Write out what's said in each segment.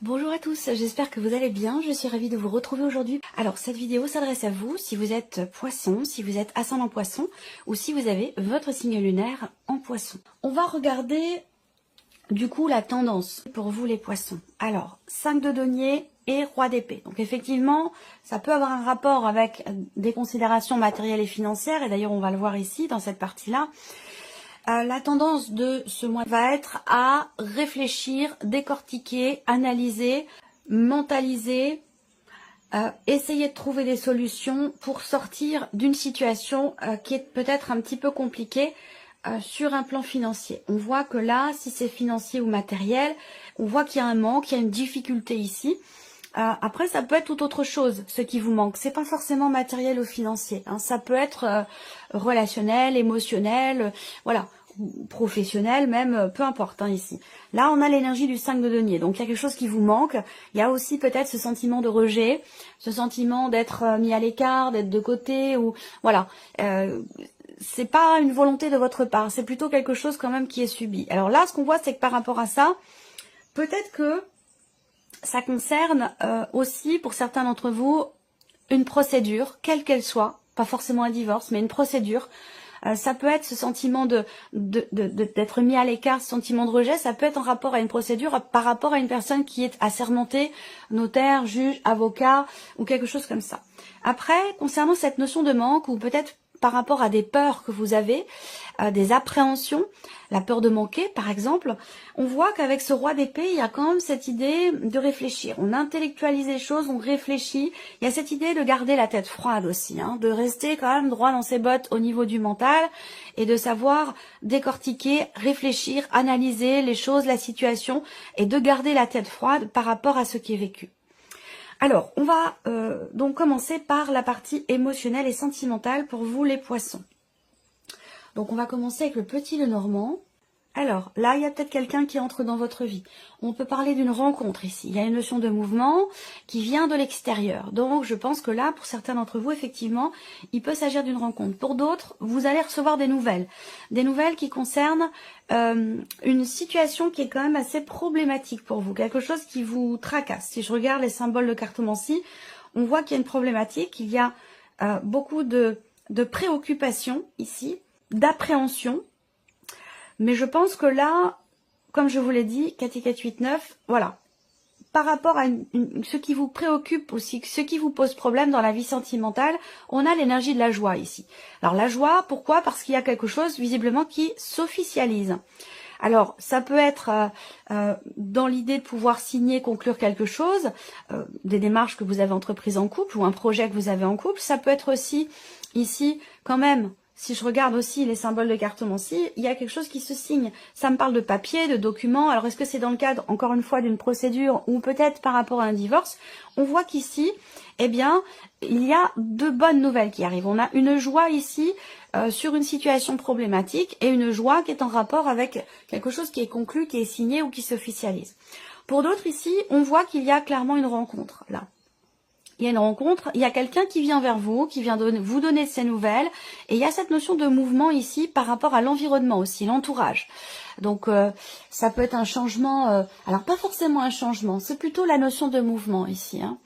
Bonjour à tous, j'espère que vous allez bien, je suis ravie de vous retrouver aujourd'hui. Alors cette vidéo s'adresse à vous si vous êtes poisson, si vous êtes ascendant poisson ou si vous avez votre signe lunaire en poisson. On va regarder du coup la tendance pour vous les poissons. Alors 5 de denier et roi d'épée. Donc effectivement ça peut avoir un rapport avec des considérations matérielles et financières et d'ailleurs on va le voir ici dans cette partie-là. La tendance de ce mois va être à réfléchir, décortiquer, analyser, mentaliser, essayer de trouver des solutions pour sortir d'une situation qui est peut-être un petit peu compliquée sur un plan financier. On voit que là, si c'est financier ou matériel, on voit qu'il y a un manque, il y a une difficulté ici. Après, ça peut être tout autre chose, ce qui vous manque. C'est pas forcément matériel ou financier. Hein. Ça peut être relationnel, émotionnel, voilà, professionnel même, peu importe hein, ici. Là, on a l'énergie du 5 de denier. Donc, il y a quelque chose qui vous manque. Il y a aussi peut-être ce sentiment de rejet, ce sentiment d'être mis à l'écart, d'être de côté, ou voilà. C'est pas une volonté de votre part. C'est plutôt quelque chose quand même qui est subi. Alors là, ce qu'on voit, c'est que par rapport à ça, peut-être que ça concerne aussi, pour certains d'entre vous, une procédure, quelle qu'elle soit, pas forcément un divorce, mais une procédure. Ça peut être ce sentiment d'être mis à l'écart, ce sentiment de rejet, ça peut être en rapport à une procédure, par rapport à une personne qui est assermentée, notaire, juge, avocat, ou quelque chose comme ça. Après, concernant cette notion de manque, ou peut-être par rapport à des peurs que vous avez, des appréhensions, la peur de manquer par exemple, on voit qu'avec ce roi d'épée, il y a quand même cette idée de réfléchir. On intellectualise les choses, on réfléchit. Il y a cette idée de garder la tête froide aussi, hein, de rester quand même droit dans ses bottes au niveau du mental et de savoir décortiquer, réfléchir, analyser les choses, la situation et de garder la tête froide par rapport à ce qui est vécu. Alors, on va donc commencer par la partie émotionnelle et sentimentale pour vous les poissons. Donc, on va commencer avec le petit Lenormand. Alors, là, il y a peut-être quelqu'un qui entre dans votre vie. On peut parler d'une rencontre ici. Il y a une notion de mouvement qui vient de l'extérieur. Donc, je pense que là, pour certains d'entre vous, effectivement, il peut s'agir d'une rencontre. Pour d'autres, vous allez recevoir des nouvelles. Des nouvelles qui concernent une situation qui est quand même assez problématique pour vous. Quelque chose qui vous tracasse. Si je regarde les symboles de cartomancie, on voit qu'il y a une problématique. Il y a beaucoup de préoccupations ici, d'appréhension. Mais je pense que là, comme je vous l'ai dit, 4 4 8 9, voilà. Par rapport à ce qui vous préoccupe aussi, ce qui vous pose problème dans la vie sentimentale, on a l'énergie de la joie ici. Alors la joie, pourquoi? Parce qu'il y a quelque chose visiblement qui s'officialise. Alors ça peut être dans l'idée de pouvoir signer, conclure quelque chose, des démarches que vous avez entreprises en couple ou un projet que vous avez en couple. Ça peut être aussi ici quand même. Si je regarde aussi les symboles de cartomancie, il y a quelque chose qui se signe. Ça me parle de papier, de documents. Alors, est-ce que c'est dans le cadre, encore une fois, d'une procédure ou peut-être par rapport à un divorce? On voit qu'ici, eh bien, il y a de bonnes nouvelles qui arrivent. On a une joie ici sur une situation problématique et une joie qui est en rapport avec quelque chose qui est conclu, qui est signé ou qui s'officialise. Pour d'autres ici, on voit qu'il y a clairement une rencontre, là. Il y a une rencontre, il y a quelqu'un qui vient vers vous, qui vient vous donner ses nouvelles. Et il y a cette notion de mouvement ici par rapport à l'environnement aussi, l'entourage. Donc ça peut être un changement, alors pas forcément un changement, c'est plutôt la notion de mouvement ici. Hein.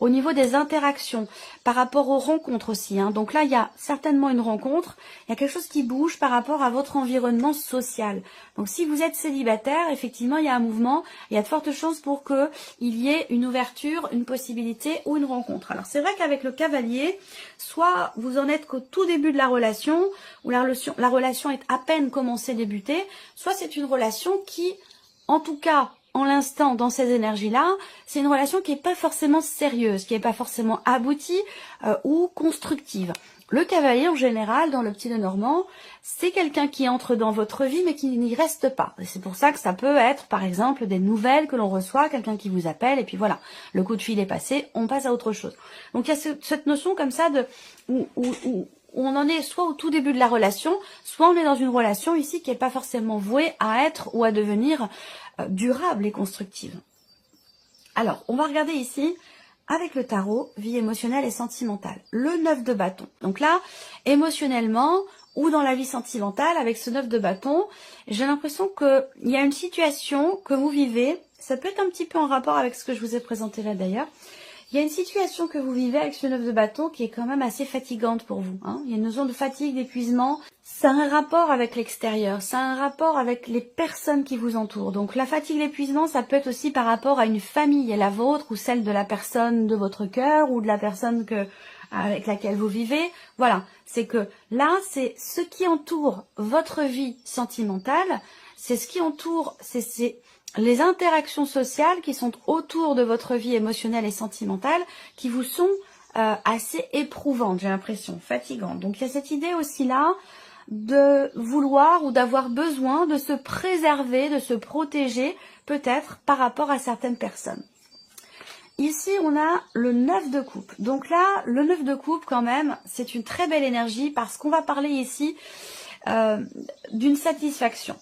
Au niveau des interactions, par rapport aux rencontres aussi. Hein. Donc là, il y a certainement une rencontre, il y a quelque chose qui bouge par rapport à votre environnement social. Donc si vous êtes célibataire, effectivement, il y a un mouvement, il y a de fortes chances pour qu'il y ait une ouverture, une possibilité ou une rencontre. Alors c'est vrai qu'avec le cavalier, soit vous en êtes qu'au tout début de la relation, où la relation est à peine commencée, débutée, soit c'est une relation qui, en tout cas, en l'instant, dans ces énergies-là, c'est une relation qui n'est pas forcément sérieuse, qui n'est pas forcément aboutie ou constructive. Le cavalier, en général, dans le petit Lenormand, c'est quelqu'un qui entre dans votre vie, mais qui n'y reste pas. Et c'est pour ça que ça peut être, par exemple, des nouvelles que l'on reçoit, quelqu'un qui vous appelle, et puis voilà, le coup de fil est passé, on passe à autre chose. Donc il y a cette notion comme ça de où on en est soit au tout début de la relation, soit on est dans une relation ici qui n'est pas forcément vouée à être ou à devenir durable et constructive. Alors, on va regarder ici, avec le tarot, vie émotionnelle et sentimentale. Le 9 de bâton. Donc là, émotionnellement ou dans la vie sentimentale, avec ce 9 de bâton, j'ai l'impression qu'il y a une situation que vous vivez, Ça peut être un petit peu en rapport avec ce que je vous ai présenté là d'ailleurs. Il y a une situation que vous vivez avec ce 9 de bâton qui est quand même assez fatigante pour vous. Hein. Il y a une notion de fatigue, d'épuisement. Ça a un rapport avec l'extérieur, ça a un rapport avec les personnes qui vous entourent. Donc la fatigue, l'épuisement, ça peut être aussi par rapport à une famille, la vôtre ou celle de la personne de votre cœur ou de la personne avec laquelle vous vivez. Voilà, c'est que là, c'est ce qui entoure votre vie sentimentale, c'est ce qui entoure, c'est les interactions sociales qui sont autour de votre vie émotionnelle et sentimentale qui vous sont assez éprouvantes, j'ai l'impression, fatigantes. Donc il y a cette idée aussi là de vouloir ou d'avoir besoin de se préserver, de se protéger peut-être par rapport à certaines personnes. Ici, on a le 9 de coupe. Donc là, le 9 de coupe quand même, c'est une très belle énergie parce qu'on va parler ici d'une satisfaction,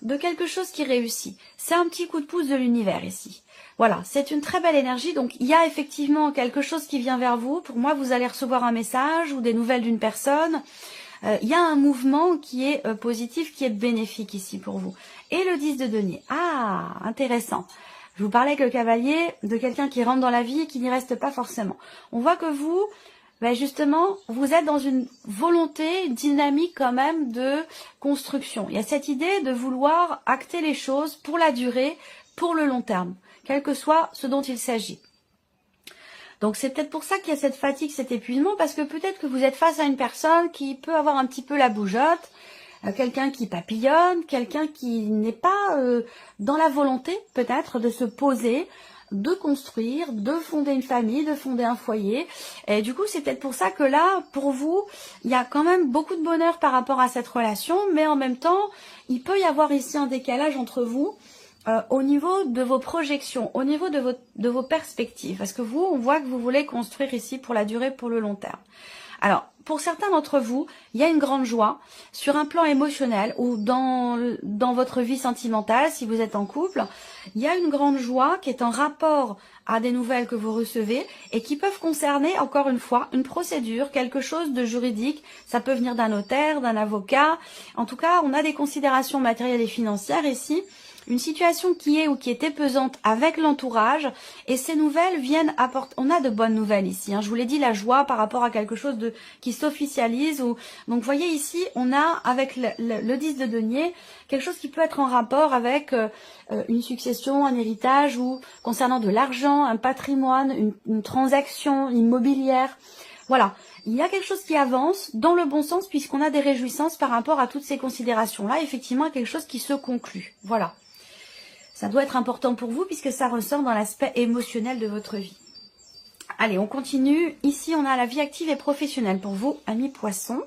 de quelque chose qui réussit. C'est un petit coup de pouce de l'univers ici. Voilà, c'est une très belle énergie. Donc, il y a effectivement quelque chose qui vient vers vous. Pour moi, vous allez recevoir un message ou des nouvelles d'une personne. Il y a un mouvement qui est positif, qui est bénéfique ici pour vous. Et le 10 de denier. Ah, intéressant. Je vous parlais avec le cavalier de quelqu'un qui rentre dans la vie et qui n'y reste pas forcément. On voit que vous... Ben justement, vous êtes dans une volonté, une dynamique quand même de construction. Il y a cette idée de vouloir acter les choses pour la durée, pour le long terme, quel que soit ce dont il s'agit. Donc c'est peut-être pour ça qu'il y a cette fatigue, cet épuisement, parce que peut-être que vous êtes face à une personne qui peut avoir un petit peu la bougeotte, quelqu'un qui papillonne, quelqu'un qui n'est pas dans la volonté peut-être de se poser, de construire, de fonder une famille, de fonder un foyer. Et du coup, c'est peut-être pour ça que là, pour vous, il y a quand même beaucoup de bonheur par rapport à cette relation, mais en même temps, il peut y avoir ici un décalage entre vous au niveau de vos projections, au niveau de vos perspectives. Parce que vous, on voit que vous voulez construire ici pour la durée, pour le long terme. Alors, pour certains d'entre vous, il y a une grande joie sur un plan émotionnel ou dans votre vie sentimentale, si vous êtes en couple, il y a une grande joie qui est en rapport à des nouvelles que vous recevez et qui peuvent concerner, encore une fois, une procédure, quelque chose de juridique. Ça peut venir d'un notaire, d'un avocat. En tout cas, on a des considérations matérielles et financières ici. Une situation qui est ou qui était pesante avec l'entourage et ces nouvelles viennent apporter, on a de bonnes nouvelles ici, hein. Je vous l'ai dit, la joie par rapport à quelque chose qui s'officialise. Donc vous voyez ici, on a avec le 10 de denier, quelque chose qui peut être en rapport avec une succession, un héritage ou concernant de l'argent, un patrimoine, une transaction immobilière. Voilà, il y a quelque chose qui avance dans le bon sens puisqu'on a des réjouissances par rapport à toutes ces considérations-là. Effectivement, quelque chose qui se conclut. Voilà. Ça doit être important pour vous puisque ça ressort dans l'aspect émotionnel de votre vie. Allez, on continue. Ici, on a la vie active et professionnelle pour vous, amis poissons.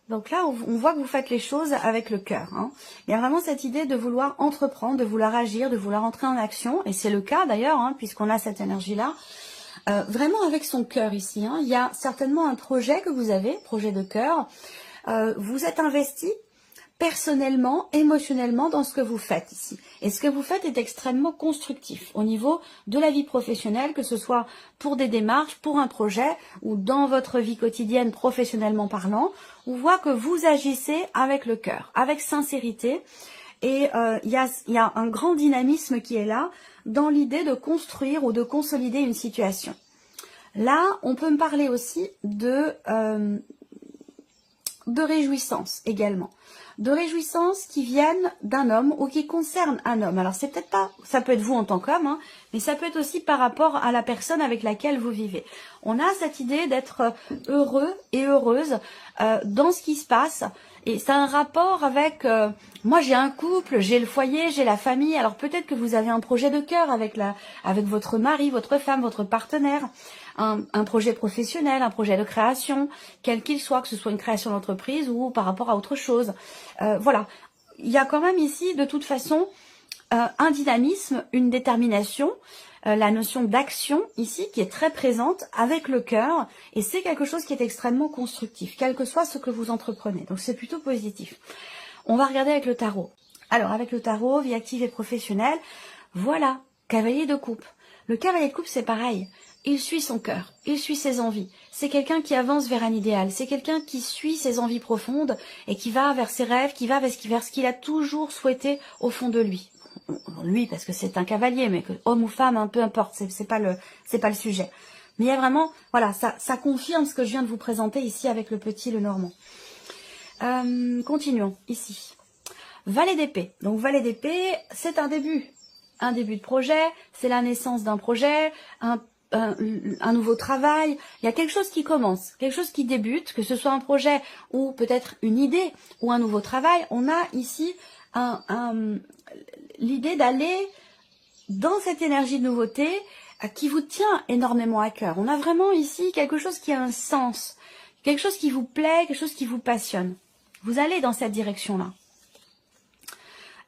Donc là, on voit que vous faites les choses avec le cœur. Hein. Il y a vraiment cette idée de vouloir entreprendre, de vouloir agir, de vouloir entrer en action. Et c'est le cas d'ailleurs, hein, puisqu'on a cette énergie-là. Vraiment avec son cœur ici. Hein. Il y a certainement un projet que vous avez, projet de cœur. Vous êtes investi personnellement, émotionnellement dans ce que vous faites ici. Et ce que vous faites est extrêmement constructif au niveau de la vie professionnelle, que ce soit pour des démarches, pour un projet ou dans votre vie quotidienne professionnellement parlant. On voit que vous agissez avec le cœur, avec sincérité. Et il y a un grand dynamisme qui est là dans l'idée de construire ou de consolider une situation. Là, on peut me parler aussi de réjouissance également. De réjouissances qui viennent d'un homme ou qui concernent un homme. Alors c'est peut-être pas, ça peut être vous en tant qu'homme, hein, mais ça peut être aussi par rapport à la personne avec laquelle vous vivez. On a cette idée d'être heureux et heureuse dans ce qui se passe. Et c'est un rapport avec, moi j'ai un couple, j'ai le foyer, j'ai la famille. Alors peut-être que vous avez un projet de cœur avec votre mari, votre femme, votre partenaire. Un projet professionnel, un projet de création, quel qu'il soit, que ce soit une création d'entreprise ou par rapport à autre chose. Voilà, il y a quand même ici de toute façon un dynamisme, une détermination, la notion d'action ici qui est très présente avec le cœur et c'est quelque chose qui est extrêmement constructif, quel que soit ce que vous entreprenez. Donc c'est plutôt positif. On va regarder avec le tarot. Alors avec le tarot, vie active et professionnelle, voilà, cavalier de coupe. Le cavalier de coupe c'est pareil. Il suit son cœur, il suit ses envies. C'est quelqu'un qui avance vers un idéal. C'est quelqu'un qui suit ses envies profondes et qui va vers ses rêves, qui va vers ce qu'il a toujours souhaité au fond de lui. lui parce que c'est un cavalier, mais que homme ou femme, hein, peu importe, c'est pas le sujet. Mais il y a vraiment, voilà, ça confirme ce que je viens de vous présenter ici avec le petit Lenormand. Continuons ici. Valet d'épée. Donc valet d'épée, c'est un début de projet, c'est la naissance d'un projet, un nouveau travail. Il y a quelque chose qui commence, quelque chose qui débute, que ce soit un projet ou peut-être une idée ou un nouveau travail. On a ici l'idée d'aller dans cette énergie de nouveauté qui vous tient énormément à cœur. On a vraiment ici quelque chose qui a un sens, quelque chose qui vous plaît, quelque chose qui vous passionne. Vous allez dans cette direction-là.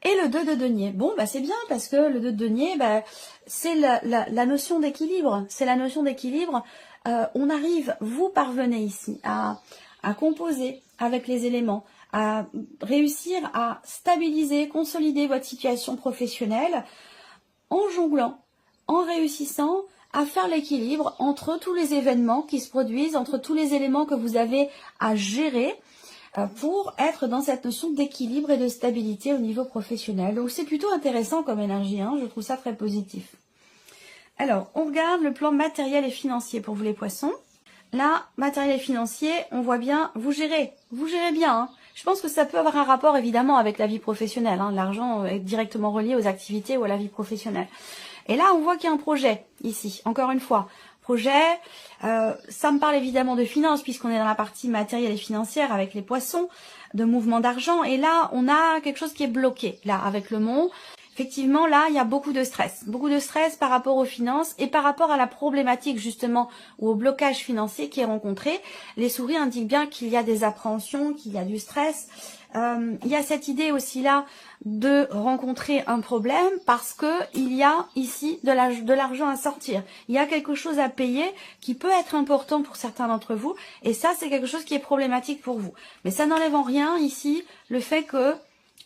Et le 2 de denier. Bon, bah c'est bien parce que le 2 de denier, bah, c'est la notion d'équilibre. C'est la notion d'équilibre. On arrive, vous parvenez ici à composer avec les éléments, à réussir à stabiliser, consolider votre situation professionnelle en jonglant, en réussissant à faire l'équilibre entre tous les événements qui se produisent, entre tous les éléments que vous avez à gérer pour être dans cette notion d'équilibre et de stabilité au niveau professionnel. Donc c'est plutôt intéressant comme énergie, hein, je trouve ça très positif. Alors, on regarde le plan matériel et financier pour vous les poissons. Là, matériel et financier, on voit bien, vous gérez bien. Hein. Je pense que ça peut avoir un rapport évidemment avec la vie professionnelle. Hein. L'argent est directement relié aux activités ou à la vie professionnelle. Et là, on voit qu'il y a un projet ici, encore une fois. Projet, ça me parle évidemment de finances puisqu'on est dans la partie matérielle et financière avec les poissons, de mouvement d'argent. Et là, on a quelque chose qui est bloqué, là, avec le mont. Effectivement, là, il y a beaucoup de stress par rapport aux finances et par rapport à la problématique justement ou au blocage financier qui est rencontré. Les souris indiquent bien qu'il y a des appréhensions, qu'il y a du stress. Il y a cette idée aussi là de rencontrer un problème parce que il y a ici de l'argent à sortir. Il y a quelque chose à payer qui peut être important pour certains d'entre vous et ça c'est quelque chose qui est problématique pour vous. Mais ça n'enlève en rien ici le fait que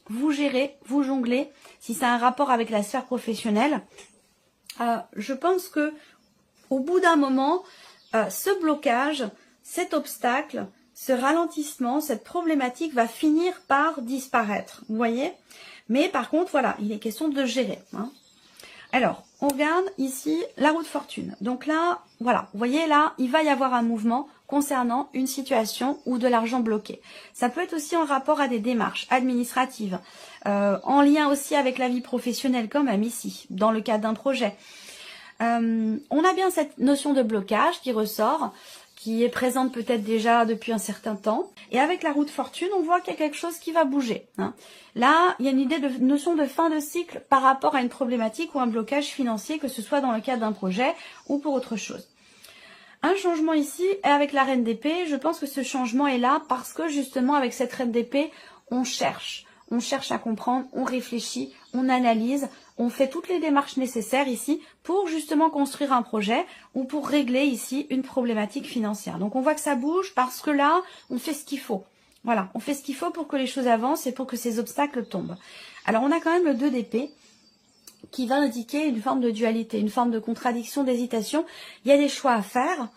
vous gérez, vous jonglez, si c'est un rapport avec la sphère professionnelle. Je pense que au bout d'un moment, ce blocage, cet obstacle, ce ralentissement, cette problématique va finir par disparaître, vous voyez. Mais par contre, voilà, il est question de gérer. Hein. Alors, on regarde ici la roue de fortune. Donc là, voilà, vous voyez là, il va y avoir un mouvement concernant une situation ou de l'argent bloqué. Ça peut être aussi en rapport à des démarches administratives, en lien aussi avec la vie professionnelle quand même ici, dans le cadre d'un projet. On a bien cette notion de blocage qui ressort, qui est présente peut-être déjà depuis un certain temps. Et avec la roue de fortune, on voit qu'il y a quelque chose qui va bouger. Hein. Là, il y a une idée de notion de fin de cycle par rapport à une problématique ou un blocage financier, que ce soit dans le cadre d'un projet ou pour autre chose. Un changement ici, et avec la reine d'épée, je pense que ce changement est là parce que justement avec cette reine d'épée, on cherche à comprendre, on réfléchit, on analyse, on fait toutes les démarches nécessaires ici pour justement construire un projet ou pour régler ici une problématique financière. Donc on voit que ça bouge parce que là, on fait ce qu'il faut. Voilà, on fait ce qu'il faut pour que les choses avancent et pour que ces obstacles tombent. Alors on a quand même le 2 d'épée qui va indiquer une forme de dualité, une forme de contradiction, d'hésitation. Il y a des choix à faire.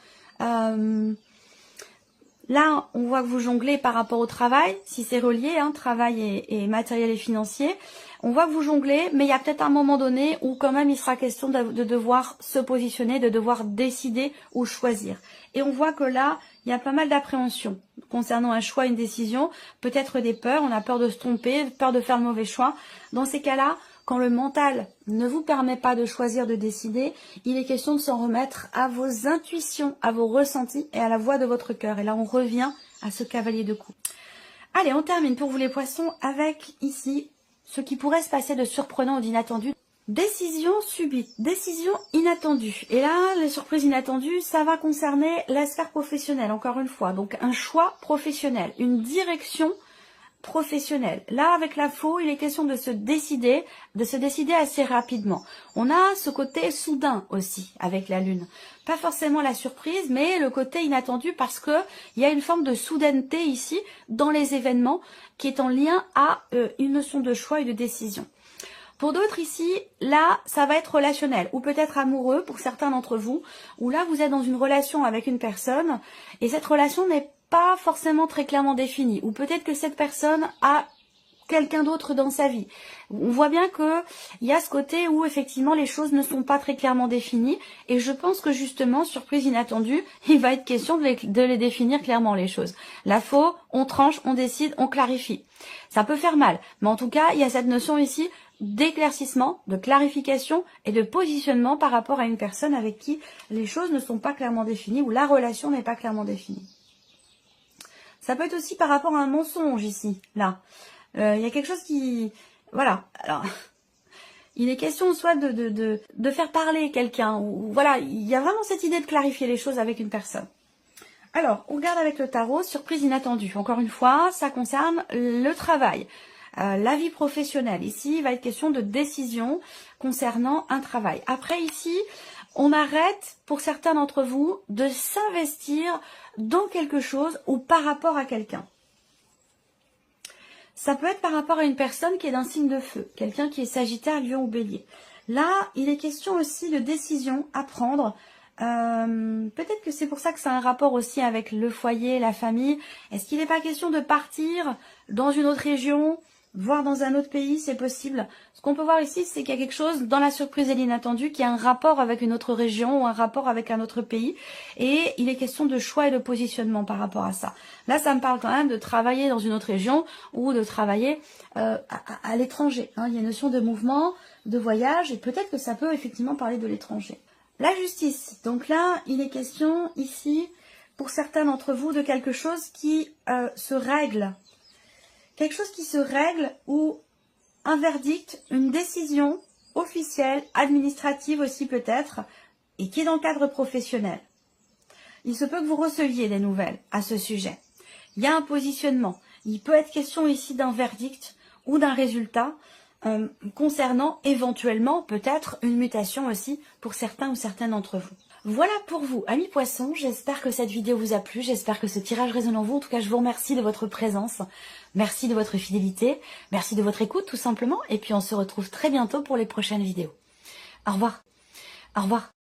Là, on voit que vous jonglez par rapport au travail, si c'est relié, hein, travail et matériel et financier. On voit que vous jonglez, mais il y a peut-être un moment donné où quand même il sera question de devoir se positionner, de devoir décider ou choisir. Et on voit que là, il y a pas mal d'appréhension concernant un choix, une décision, peut-être des peurs, on a peur de se tromper, peur de faire le mauvais choix. Dans ces cas-là, quand le mental ne vous permet pas de choisir, de décider, il est question de s'en remettre à vos intuitions, à vos ressentis et à la voix de votre cœur. Et là, on revient à ce cavalier de coups. Allez, on termine pour vous les poissons avec ici ce qui pourrait se passer de surprenant ou d'inattendu. Décision subite, décision inattendue. Et là, les surprises inattendues, ça va concerner la sphère professionnelle, encore une fois. Donc, un choix professionnel, une direction professionnelle. Là, avec la faux, il est question de se décider assez rapidement. On a ce côté soudain aussi avec la lune. Pas forcément la surprise, mais le côté inattendu parce que il y a une forme de soudaineté ici dans les événements qui est en lien à une notion de choix et de décision. Pour d'autres ici, là, ça va être relationnel ou peut-être amoureux pour certains d'entre vous, où là, vous êtes dans une relation avec une personne et cette relation n'est pas forcément très clairement définie. Ou peut-être que cette personne a quelqu'un d'autre dans sa vie. On voit bien que il y a ce côté où effectivement les choses ne sont pas très clairement définies et je pense que justement, surprise inattendue, il va être question de les définir clairement les choses. La faux, on tranche, on décide, on clarifie. Ça peut faire mal, mais en tout cas, il y a cette notion ici d'éclaircissement, de clarification et de positionnement par rapport à une personne avec qui les choses ne sont pas clairement définies ou la relation n'est pas clairement définie. Ça peut être aussi par rapport à un mensonge ici, là. Il y a quelque chose qui... Voilà. Alors, il est question soit de faire parler quelqu'un. Ou voilà, il y a vraiment cette idée de clarifier les choses avec une personne. Alors, on regarde avec le tarot, surprise inattendue. Encore une fois, ça concerne le travail, la vie professionnelle. Ici, il va être question de décision concernant un travail. Après, ici, on arrête, pour certains d'entre vous, de s'investir dans quelque chose ou par rapport à quelqu'un. Ça peut être par rapport à une personne qui est d'un signe de feu, quelqu'un qui est Sagittaire, Lion ou Bélier. Là, il est question aussi de décision à prendre. Peut-être que c'est pour ça que c'est un rapport aussi avec le foyer, la famille. Est-ce qu'il n'est pas question de partir dans une autre région, voire dans un autre pays? C'est possible. Ce qu'on peut voir ici, c'est qu'il y a quelque chose dans la surprise et l'inattendu qui a un rapport avec une autre région ou un rapport avec un autre pays. Et il est question de choix et de positionnement par rapport à ça. Là, ça me parle quand même de travailler dans une autre région ou de travailler à l'étranger. Il y a une notion de mouvement, de voyage et peut-être que ça peut effectivement parler de l'étranger. La justice. Donc là, il est question ici, pour certains d'entre vous, de quelque chose qui se règle. Quelque chose qui se règle ou un verdict, une décision officielle, administrative aussi peut-être, et qui est dans le cadre professionnel. Il se peut que vous receviez des nouvelles à ce sujet. Il y a un positionnement. Il peut être question ici d'un verdict ou d'un résultat concernant éventuellement peut-être une mutation aussi pour certains ou certaines d'entre vous. Voilà pour vous, amis poissons, j'espère que cette vidéo vous a plu, j'espère que ce tirage résonne en vous. En tout cas, je vous remercie de votre présence, merci de votre fidélité, merci de votre écoute tout simplement, et puis on se retrouve très bientôt pour les prochaines vidéos. Au revoir. Au revoir.